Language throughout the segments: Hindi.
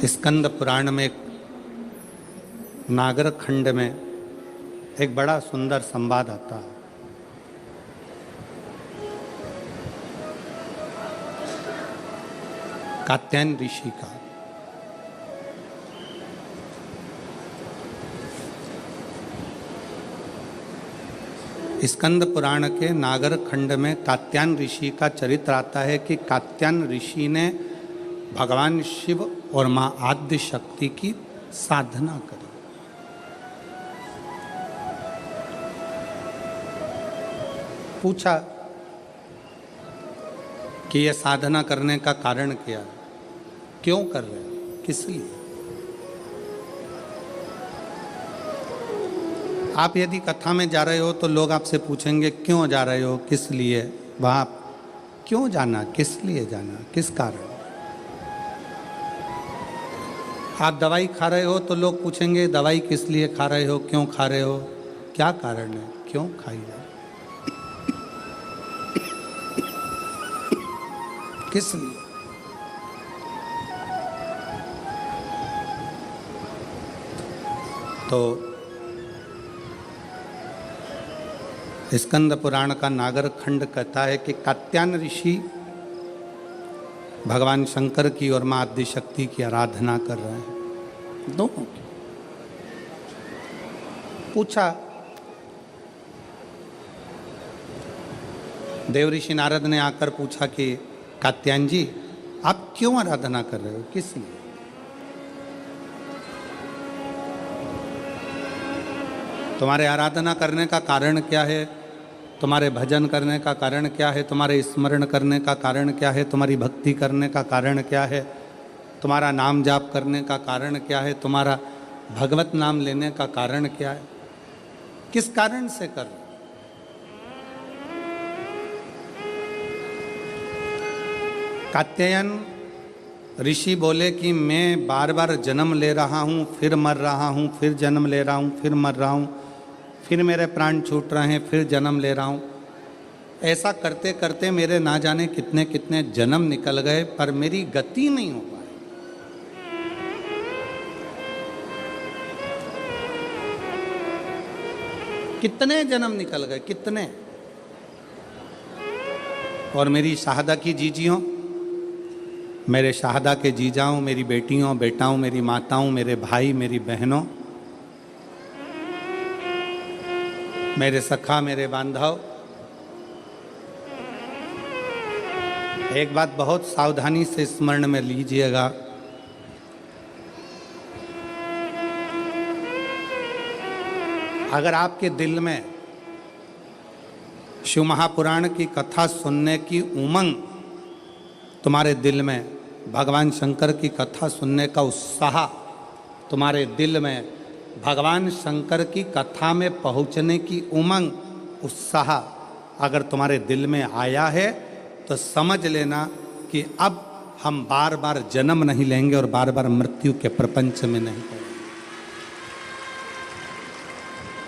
स्कंद पुराण में नागर खंड में एक बड़ा सुंदर संवाद आता है। कात्यायन ऋषि का। स्कंद पुराण के नागर खंड में कात्यायन ऋषि का चरित्र आता है कि कात्यायन ऋषि ने भगवान शिव और माँ आद्य शक्ति की साधना करी। पूछा कि यह साधना करने का कारण क्या है, क्यों कर रहे हो, किस लिए? आप यदि कथा में जा रहे हो तो लोग आपसे पूछेंगे क्यों जा रहे हो, किस लिए, वहाँ क्यों जाना, किस लिए जाना, किस कारण? आप दवाई खा रहे हो तो लोग पूछेंगे दवाई किस लिए खा रहे हो, क्यों खा रहे हो, क्या कारण है, क्यों खाई है, किस लिए? तो स्कंद पुराण का नागर खंड कहता है कि कात्यायन ऋषि भगवान शंकर की और माँ आद्य शक्ति की आराधना कर रहे हैं, दोनों की। पूछा, देव ऋषि नारद ने आकर पूछा कि कात्यायन जी आप क्यों आराधना कर रहे हो, किस लिए? तुम्हारे आराधना करने का कारण क्या है, तुम्हारे भजन करने का कारण क्या है, तुम्हारे स्मरण करने का कारण क्या है, तुम्हारी भक्ति करने का कारण क्या है, तुम्हारा नाम जाप करने का कारण क्या है, तुम्हारा भगवत नाम लेने का कारण क्या है, किस कारण से कर? कात्यायन ऋषि बोले कि मैं बार बार जन्म ले रहा हूँ, फिर मर रहा हूँ, फिर जन्म ले रहा हूँ, फिर मर रहा हूँ, फिर मेरे प्राण छूट रहे हैं, फिर जन्म ले रहा हूँ। ऐसा करते करते मेरे ना जाने कितने कितने जन्म निकल गए, पर मेरी गति नहीं हो पाई। कितने जन्म निकल गए, कितने। और मेरी शाहदा की जीजियों, मेरे शाहदा के जीजाओं, मेरी बेटियों बेटाओं, मेरी माताओं, मेरे भाई, मेरी बहनों, मेरे सखा, मेरे बांधव, एक बात बहुत सावधानी से स्मरण में लीजिएगा। अगर आपके दिल में शिव महापुराण की कथा सुनने की उमंग, तुम्हारे दिल में भगवान शंकर की कथा सुनने का उत्साह, तुम्हारे दिल में भगवान शंकर की कथा में पहुंचने की उमंग, उत्साह अगर तुम्हारे दिल में आया है तो समझ लेना कि अब हम बार बार जन्म नहीं लेंगे और बार बार मृत्यु के प्रपंच में नहीं पड़ेंगे।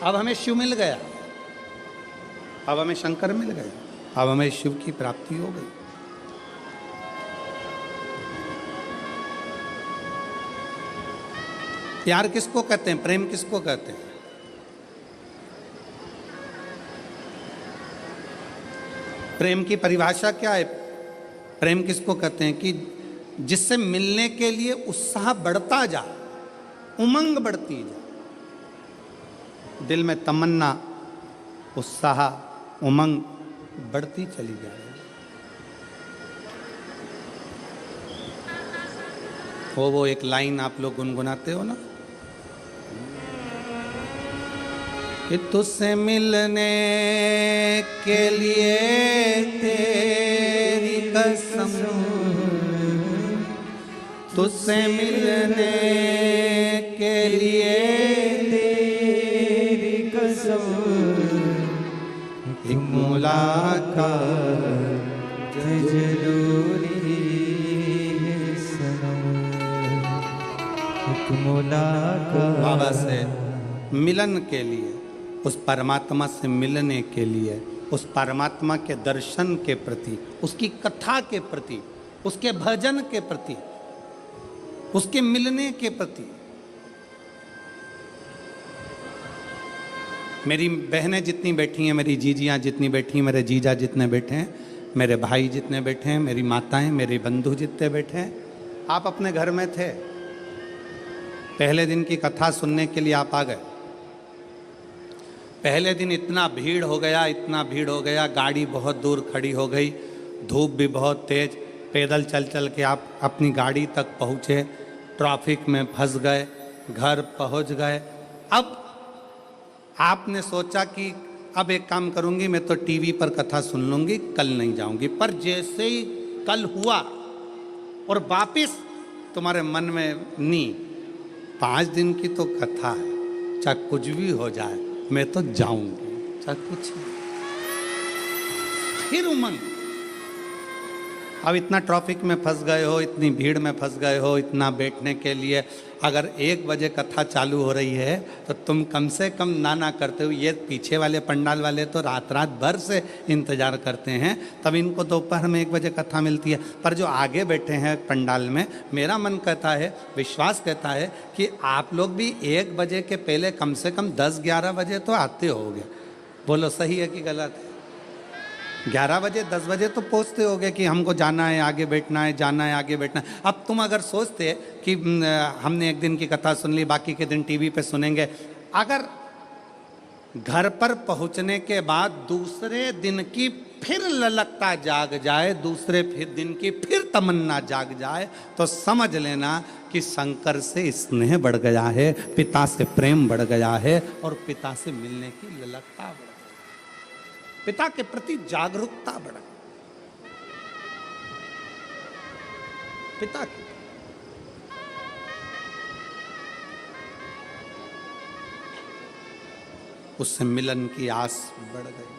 अब हमें शिव मिल गया, अब हमें शंकर मिल गए, अब हमें शिव की प्राप्ति हो गई। प्यार किसको कहते हैं, प्रेम किसको कहते हैं? प्रेम की परिभाषा क्या है? प्रेम किसको कहते हैं कि जिससे मिलने के लिए उत्साह बढ़ता जा, उमंग बढ़ती जा, दिल में तमन्ना, उत्साह, उमंग बढ़ती चली जाए। वो एक लाइन आप लोग गुनगुनाते हो ना कि तुझसे मिलने के लिए तेरी कसम, तुझसे मिलने के लिए तेरी कसम, एक मुलाकात जरूरी है सनम, एक मुलाकात। बाबा से मिलन के लिए, उस परमात्मा से मिलने के लिए, उस परमात्मा के दर्शन के प्रति, उसकी कथा के प्रति, उसके भजन के प्रति उसके मिलने के प्रति। मेरी बहनें जितनी बैठी हैं, मेरी जीजियाँ जितनी बैठी हैं, मेरे जीजा जितने बैठे हैं, मेरे भाई जितने बैठे हैं, मेरी माताएं, मेरे बंधु जितने बैठे हैं, आप अपने घर में थे, पहले दिन की कथा सुनने के लिए आप आ गए। पहले दिन इतना भीड़ हो गया, इतना भीड़ हो गया, गाड़ी बहुत दूर खड़ी हो गई, धूप भी बहुत तेज, पैदल चल चल के आप अपनी गाड़ी तक पहुँचे, ट्रैफिक में फंस गए, घर पहुँच गए। अब आपने सोचा कि अब एक काम करूंगी, मैं तो टीवी पर कथा सुन लूंगी, कल नहीं जाऊंगी। पर जैसे ही कल हुआ और वापिस तुम्हारे मन में नी 5 दिन की तो कथा है, चाहे कुछ भी हो जाए मैं तो जाऊंगी, चाहे कुछ। फिर उमंग। अब इतना ट्रैफिक में फंस गए हो, इतनी भीड़ में फंस गए हो, इतना बैठने के लिए अगर 1 बजे कथा चालू हो रही है तो तुम कम से कम ना करते हो। ये पीछे वाले पंडाल वाले तो रात भर से इंतजार करते हैं, तब इनको दोपहर में 1 बजे कथा मिलती है। पर जो आगे बैठे हैं पंडाल में, मेरा मन कहता है, विश्वास कहता है कि आप लोग भी 1 बजे के पहले कम से कम 10-11 बजे तो आते होगे। बोलो सही है कि गलत है? 11 बजे 10 बजे तो पहुँचते होगे कि हमको जाना है, आगे बैठना है, जाना है, आगे बैठना है। अब तुम अगर सोचते कि हमने 1 दिन की कथा सुन ली, बाकी के दिन टीवी पे सुनेंगे, अगर घर पर पहुंचने के बाद दूसरे दिन की फिर ललकता जाग जाए, दूसरे फिर दिन की फिर तमन्ना जाग जाए, तो समझ लेना कि शंकर से स्नेह बढ़ गया है, पिता से प्रेम बढ़ गया है और पिता से मिलने की ललकता बढ़ गई, पिता के प्रति जागरूकता बढ़ा, पिता की उससे मिलन की आस बढ़ गई।